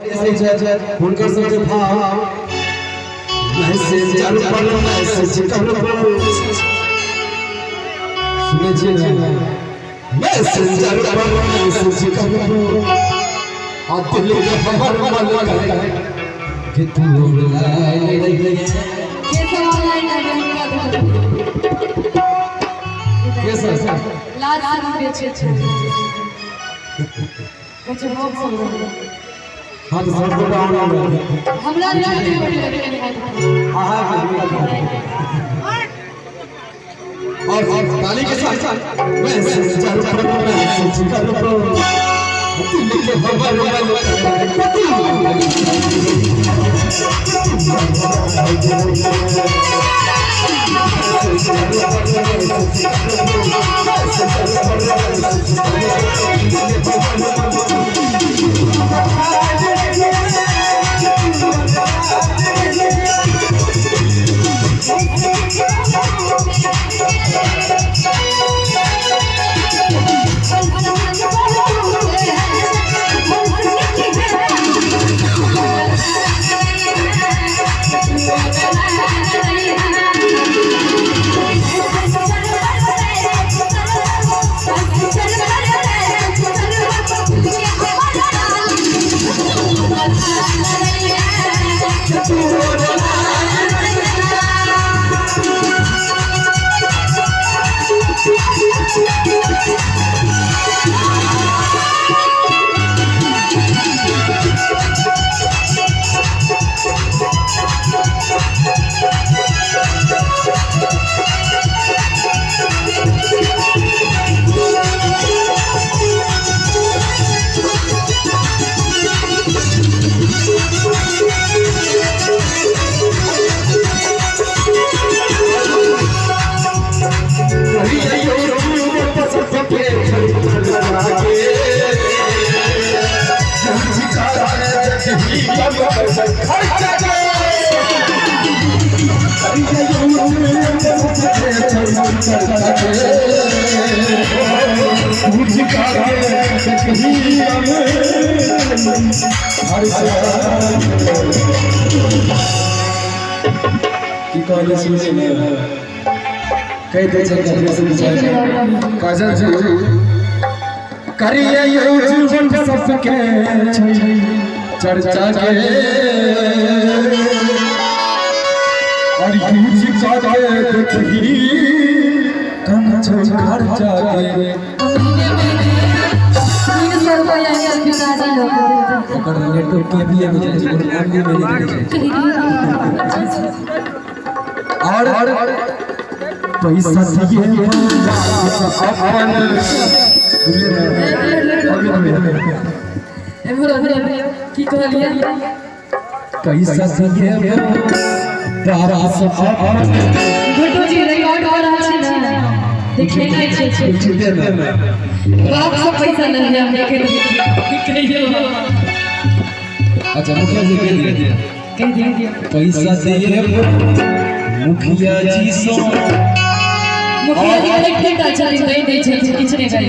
उनका सबसे भाव मैसेंजर पर मैसेज करो सुने जी मैसेंजर पर मैसेज करो और दिल के खबर मन करे कि तू ऑनलाइन नहीं कैसे ऑनलाइन कैसा लास्ट बेचे कुछ लोग सुन रहे हैं हां तो सब को ऑनलाइन हमरा नहीं और ताली के साथ मैसेंजर पर मैसेज करो दिल के खबर मन की कॉलेज में कई दे काजल जी करिए जीवन सबके चर्चा के और कुछ जाके देखी कम घर जाके ओकर नेटवर्क के भी में और पैसा दिए अपन की कहलिए पैसा दिए तारा से अपन गुड्डू जी रिकॉर्ड हो रहा है ना देखे नहीं छे बाप को पैसा नहीं हम देखे कहियो अच्छा मुखिया जी कह दिया पैसा दिए मुखिया जी सो मुखिया जी इलेक्ट्रिक का चली नहीं दे छे किछने गई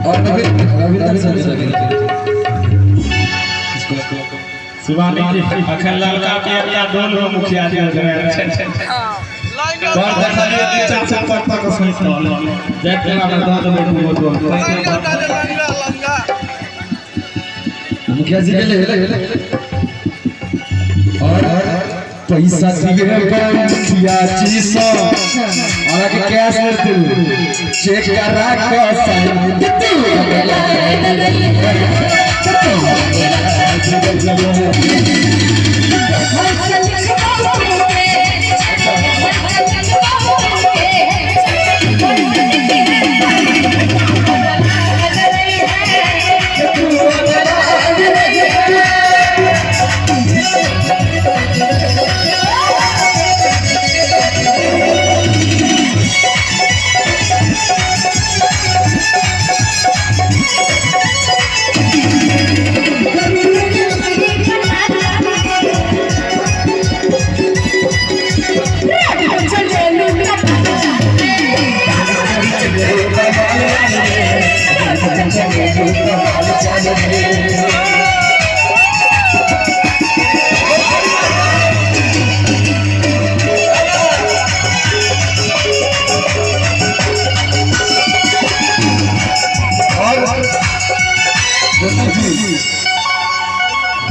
और रविंद्र सर शिवानी जी अखन लड़का के अपना दोनों मुखिया जी और देखा ये चार चार पांच पांच को सही तो देख के आप दांत में दो मुखिया जी के ले और पैसा दिए मुखिया जी सो और के कैश करते चेक करा को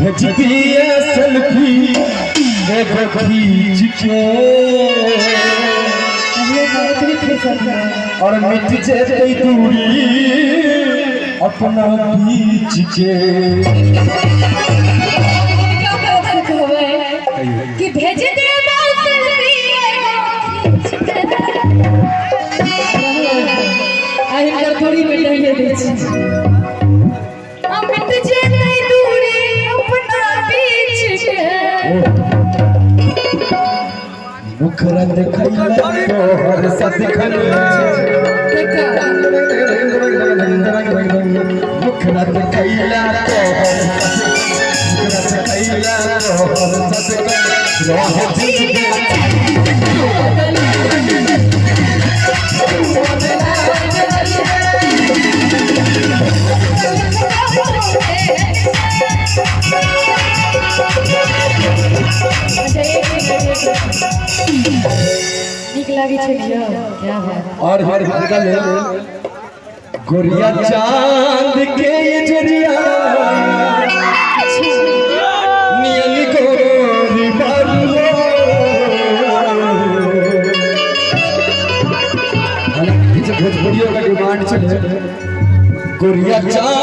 भेज दिए सेल्फी एगो खींच के और मिट जेते दूरी अपना बीच के कि भेज दे आई कर थोड़ी मिटाइए दे छी मिट जेते दूरी अपना बीच के मुखरा देखैला तोहर सदखन मुखरा देखैला तोहर नीक लागे छै क्या बात और हर भगल गोरिया चांद के जरिया नियल गोरी बाबू भोजपुरियों का डिमांड चले गोरिया चांद